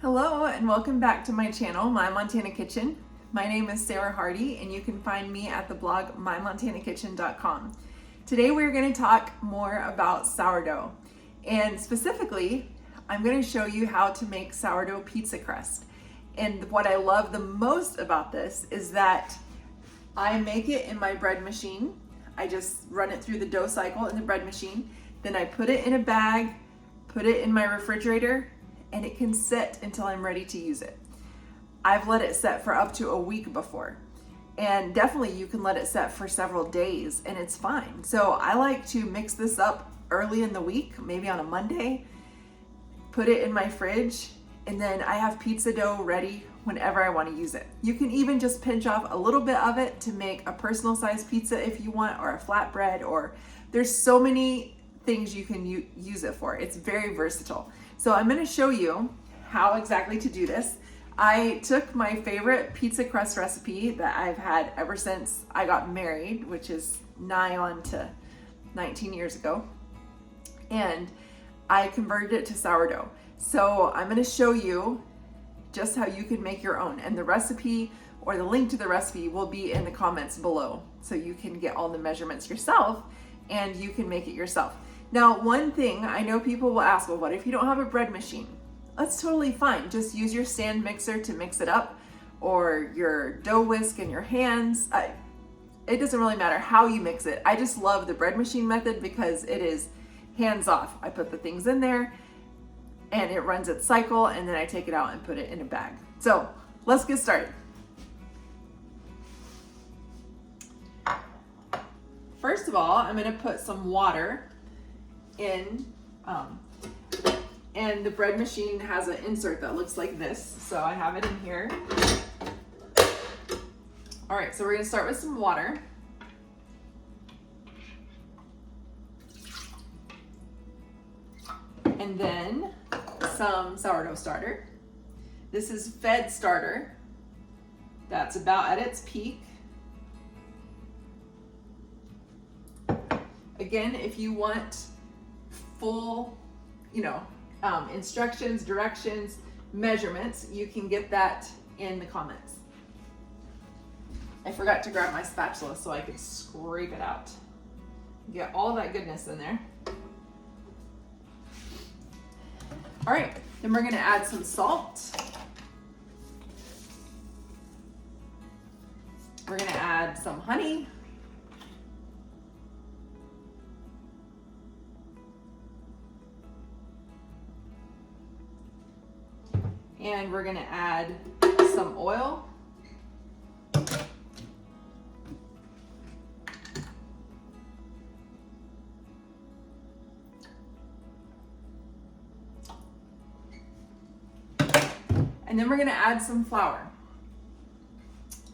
Hello and welcome back to my channel, My Montana Kitchen. My name is Sarah Hardy and you can find me at the blog mymontanakitchen.com. Today we're going to talk more about sourdough, and specifically I'm going to show you how to make sourdough pizza crust. And what I love the most about this is that I make it in my bread machine. I just run it through the dough cycle in the bread machine, then I put it in a bag, put it in my refrigerator, and it can sit until I'm ready to use it. I've let it set for up to a week before, and definitely you can let it set for several days and it's fine. So I like to mix this up early in the week, maybe on a Monday, put it in my fridge, and then I have pizza dough ready whenever I want to use it. You can even just pinch off a little bit of it to make a personal size pizza if you want, or a flatbread, or there's so many things you can use it for. It's very versatile. So I'm going to show you how exactly to do this. I took my favorite pizza crust recipe that I've had ever since I got married, which is nigh on to 19 years ago, and I converted it to sourdough. So I'm going to show you just how you can make your own, and the recipe or the link to the recipe will be in the comments below, so you can get all the measurements yourself and you can make it yourself. Now, one thing I know people will ask, well, what if you don't have a bread machine? That's totally fine. Just use your stand mixer to mix it up, or your dough whisk in your hands. It doesn't really matter how you mix it. I just love the bread machine method because it is hands off. I put the things in there and it runs its cycle, and then I take it out and put it in a bag. So let's get started. First of all, I'm going to put some water in, and the bread machine has an insert that looks like this, so I have it in here. All right, so we're going to start with some water. And then some sourdough starter. This is fed starter. That's about at its peak. Again, if you want full, instructions, directions, measurements, you can get that in the comments. I forgot to grab my spatula so I could scrape it out. Get all that goodness in there. All right, then we're gonna add some salt. We're gonna add some honey. And we're gonna add some oil. And then we're gonna add some flour.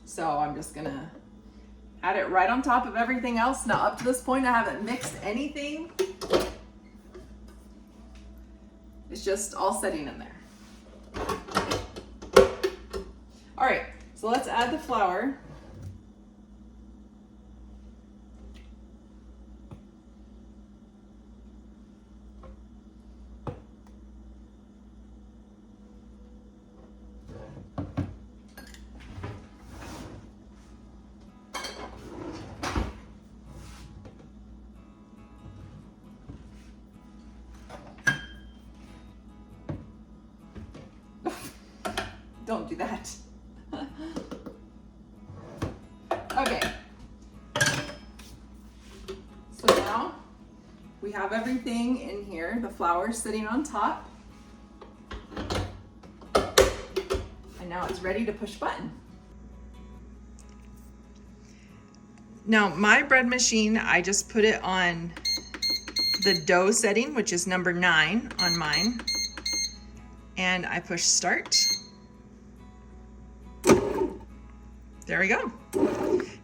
So I'm just gonna add it right on top of everything else. Now up to this point I haven't mixed anything. It's just all sitting in there. All right, so let's add the flour. Don't do that. Okay. So now we have everything in here. The flour sitting on top. And now it's ready to push button. Now my bread machine, I just put it on the dough setting, which is number 9 on mine. And I push start. There we go.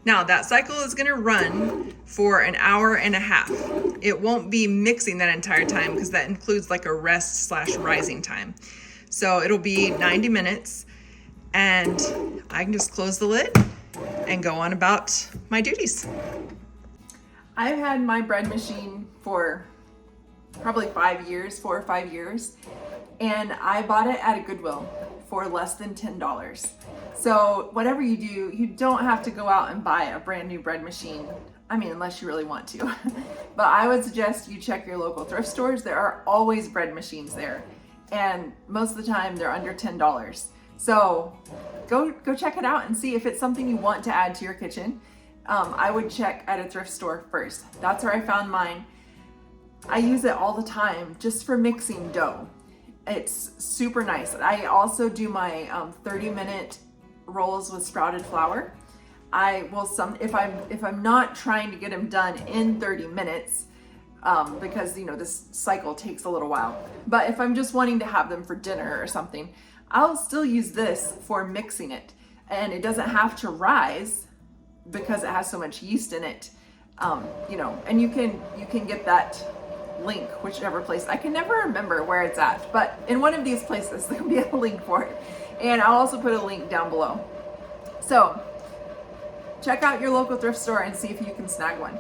Now that cycle is gonna run for an hour and a half. It won't be mixing that entire time because that includes like a rest / rising time. So it'll be 90 minutes, and I can just close the lid and go on about my duties. I've had my bread machine for probably 4 or 5 years, and I bought it at a Goodwill for less than $10. So whatever you do, you don't have to go out and buy a brand new bread machine. I mean, unless you really want to. But I would suggest you check your local thrift stores. There are always bread machines there. And most of the time they're under $10. So go check it out and see if it's something you want to add to your kitchen. I would check at a thrift store first. That's where I found mine. I use it all the time just for mixing dough. It's super nice. I also do my 30-minute rolls with sprouted flour. I will if I'm not trying to get them done in 30 minutes, because this cycle takes a little while. But if I'm just wanting to have them for dinner or something, I'll still use this for mixing it, and it doesn't have to rise because it has so much yeast in it. And you can get that link whichever place. I can never remember where it's at, but in one of these places there'll be a link for it, and I'll also put a link down below. So check out your local thrift store and see if you can snag one.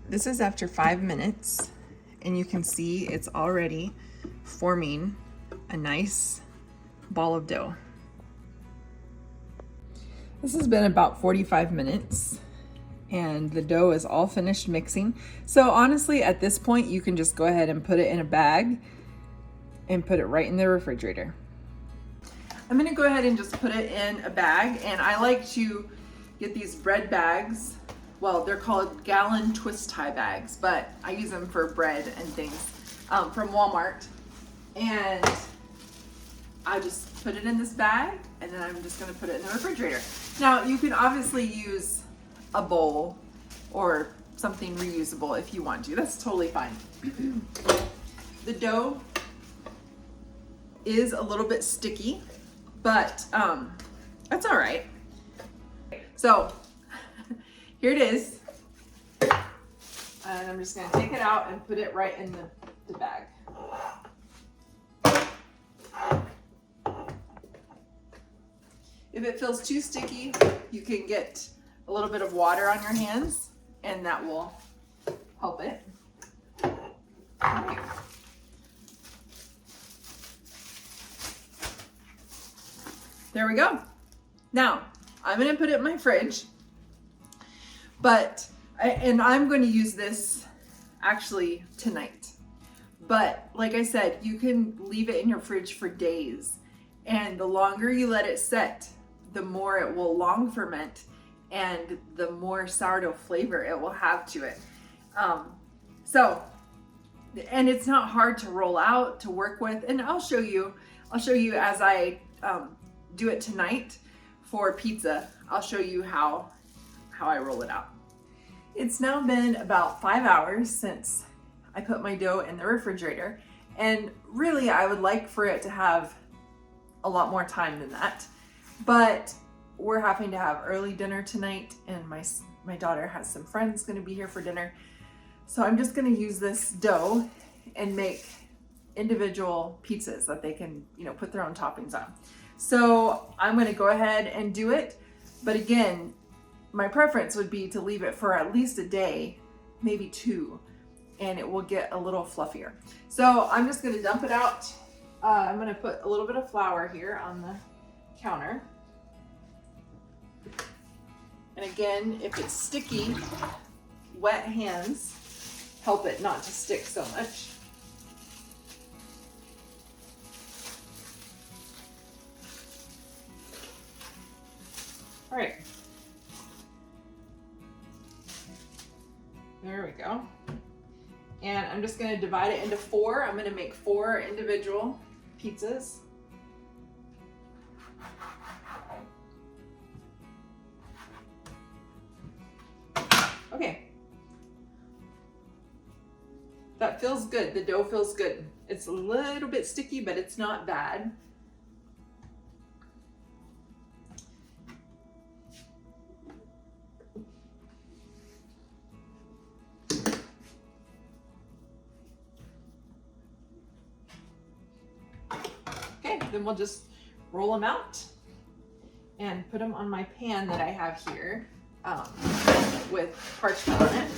This is after 5 minutes, and you can see it's already forming a nice ball of dough. This has been about 45 minutes, and the dough is all finished mixing. So honestly, at this point, you can just go ahead and put it in a bag and put it right in the refrigerator. I'm gonna go ahead and just put it in a bag, and I like to get these bread bags. Well, they're called gallon twist tie bags, but I use them for bread and things from Walmart. And I just put it in this bag, and then I'm just gonna put it in the refrigerator. Now, you can obviously use a bowl or something reusable if you want to. That's totally fine. The dough is a little bit sticky, but that's all right. So here it is, and I'm just gonna take it out and put it right in the bag. If it feels too sticky, you can get a little bit of water on your hands, and that will help it. Okay. There we go. Now, I'm gonna put it in my fridge, and I'm going to use this actually tonight. But like I said, you can leave it in your fridge for days, and the longer you let it set, the more it will long ferment, and the more sourdough flavor it will have to it. And it's not hard to roll out, to work with, and I'll show you as I do it tonight for pizza. I'll show you how I roll it out. It's now been about 5 hours since I put my dough in the refrigerator, and really I would like for it to have a lot more time than that, but we're having to have early dinner tonight, and my daughter has some friends going to be here for dinner, so I'm just going to use this dough and make individual pizzas that they can put their own toppings on. So I'm going to go ahead and do it, but again, my preference would be to leave it for at least a day, maybe 2, and it will get a little fluffier. So I'm just going to dump it out. I'm going to put a little bit of flour here on the counter. And again, if it's sticky, wet hands help it not to stick so much. All right. There we go. And I'm just going to divide it into 4. I'm going to make 4 individual pizzas. Okay. That feels good. The dough feels good. It's a little bit sticky, but it's not bad. Then we'll just roll them out and put them on my pan that I have here with parchment on it.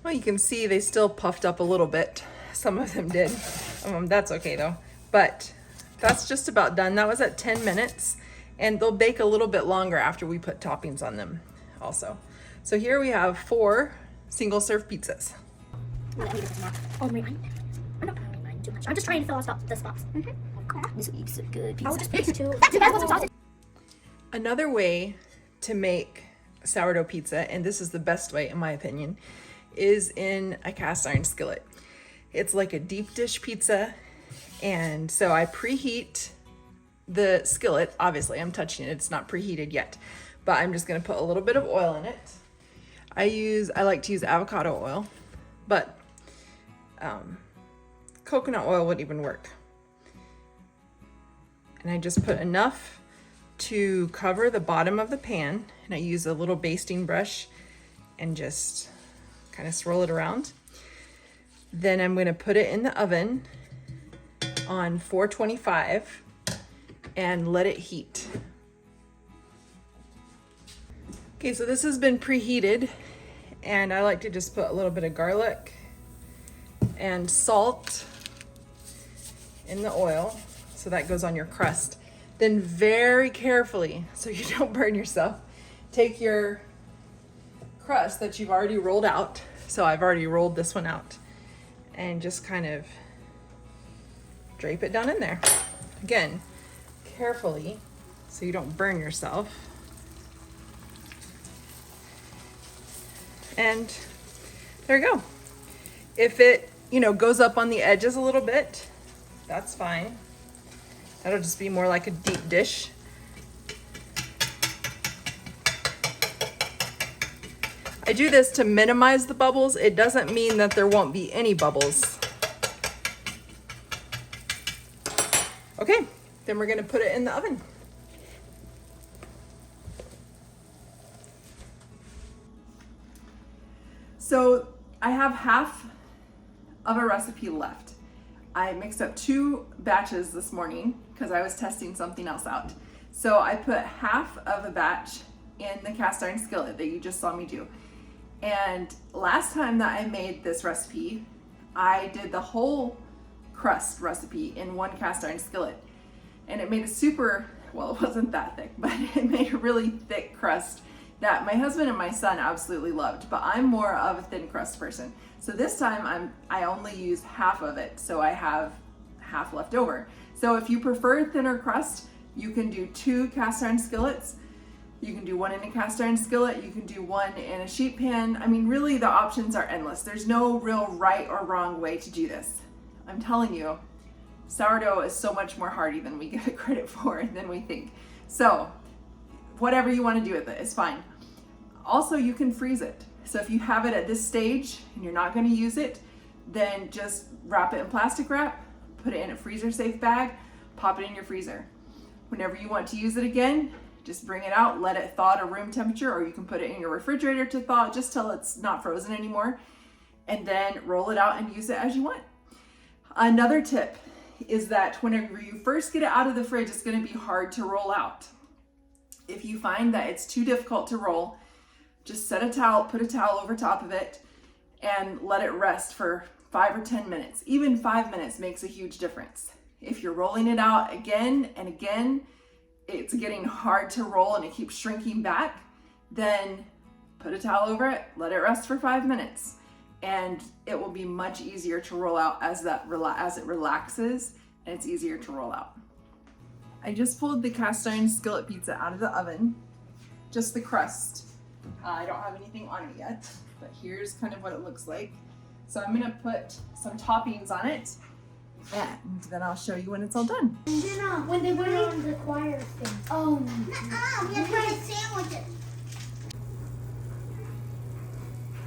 Well, you can see they still puffed up a little bit. Some of them did. That's okay though. But that's just about done. That was at 10 minutes, and they'll bake a little bit longer after we put toppings on them also. So here we have 4 single serve pizzas. Oh, my mind. I'm not pounding mine too much. I'm just trying to fill out the spots. This will be some good pizza. I would just pick 2. You guys want some sausage? Another way to make sourdough pizza, and this is the best way in my opinion, is in a cast iron skillet. It's like a deep dish pizza, and so I preheat the skillet. Obviously I'm touching it, it's not preheated yet, but I'm just gonna put a little bit of oil in it. I like to use avocado oil, but coconut oil would even work. And I just put enough to cover the bottom of the pan, and I use a little basting brush and just kind of swirl it around. Then I'm going to put it in the oven on 425 and let it heat. Okay, so this has been preheated, and I like to just put a little bit of garlic and salt in the oil, so that goes on your crust. Then very carefully, so you don't burn yourself, take your crust that you've already rolled out. So I've already rolled this one out, and just kind of drape it down in there. Again, carefully, so you don't burn yourself. And there you go. If it, goes up on the edges a little bit, that's fine. That'll just be more like a deep dish. I do this to minimize the bubbles. It doesn't mean that there won't be any bubbles. Okay, then we're gonna put it in the oven. So I have half of a recipe left. I mixed up 2 batches this morning because I was testing something else out. So I put half of a batch in the cast iron skillet that you just saw me do. And last time that I made this recipe, I did the whole crust recipe in one cast iron skillet. And it made a super, well, it wasn't that thick, but it made a really thick crust that my husband and my son absolutely loved, but I'm more of a thin crust person. So this time I only used half of it, so I have half left over. So if you prefer thinner crust, you can do 2 cast iron skillets. You can do 1 in a cast iron skillet, you can do 1 in a sheet pan. I mean, really the options are endless. There's no real right or wrong way to do this. I'm telling you, sourdough is so much more hearty than we give it credit for, than we think. So whatever you want to do with it is fine. Also, you can freeze it. So if you have it at this stage and you're not going to use it, then just wrap it in plastic wrap, put it in a freezer safe bag, pop it in your freezer. Whenever you want to use it again, just bring it out, let it thaw to room temperature, or you can put it in your refrigerator to thaw just till it's not frozen anymore, and then roll it out and use it as you want. Another tip is that whenever you first get it out of the fridge, it's going to be hard to roll out. If you find that it's too difficult to roll, just set a towel, put a towel over top of it, and let it rest for 5 or 10 minutes. Even 5 minutes makes a huge difference. If you're rolling it out again and again, it's getting hard to roll and it keeps shrinking back, then put a towel over it, let it rest for 5 minutes, and it will be much easier to roll out as it relaxes, and it's easier to roll out. I just pulled the cast iron skillet pizza out of the oven, just the crust. I don't have anything on it yet, but here's kind of what it looks like. So I'm gonna put some toppings on it, and then I'll show you when it's all done. And then when they put it on the choir thing. Oh, we have to sandwich it.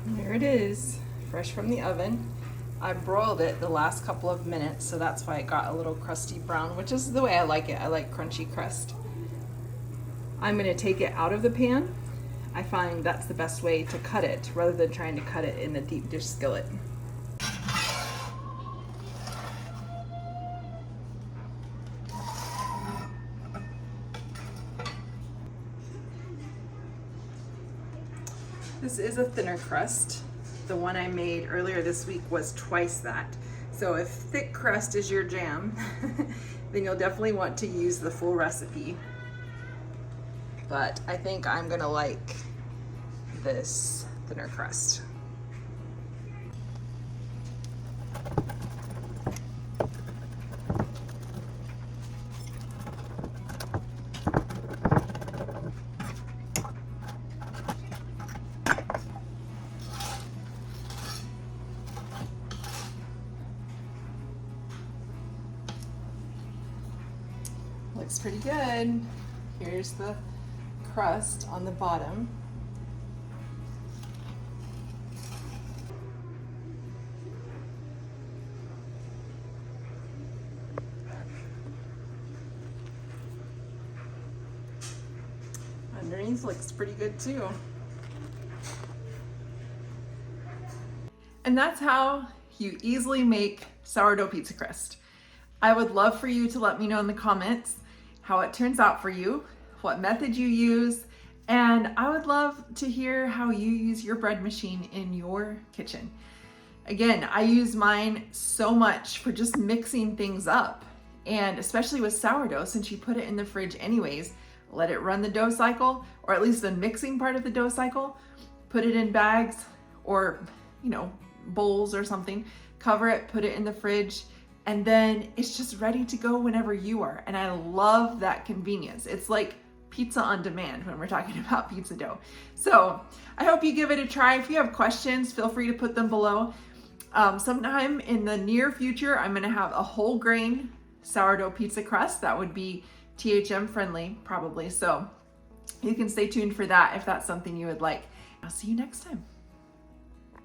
There it is, fresh from the oven. I broiled it the last couple of minutes, so that's why it got a little crusty brown, which is the way I like it. I like crunchy crust. I'm gonna take it out of the pan. I find that's the best way to cut it, rather than trying to cut it in the deep dish skillet. This is a thinner crust, The one I made earlier this week was twice that. So if thick crust is your jam, then you'll definitely want to use the full recipe. But I think I'm gonna like this thinner crust. Looks pretty good. Here's the crust on the bottom. Underneath looks pretty good too. And that's how you easily make sourdough pizza crust. I would love for you to let me know in the comments how it turns out for you, what method you use, and I would love to hear how you use your bread machine in your kitchen. Again, I use mine so much for just mixing things up, and especially with sourdough, since you put it in the fridge anyways, let it run the dough cycle, or at least the mixing part of the dough cycle, put it in bags or, bowls or something, cover it, put it in the fridge, and then it's just ready to go whenever you are. And I love that convenience. It's like pizza on demand when we're talking about pizza dough. So I hope you give it a try. If you have questions, feel free to put them below. Sometime in the near future, I'm gonna have a whole grain sourdough pizza crust that would be THM friendly, probably. So you can stay tuned for that if that's something you would like. I'll see you next time.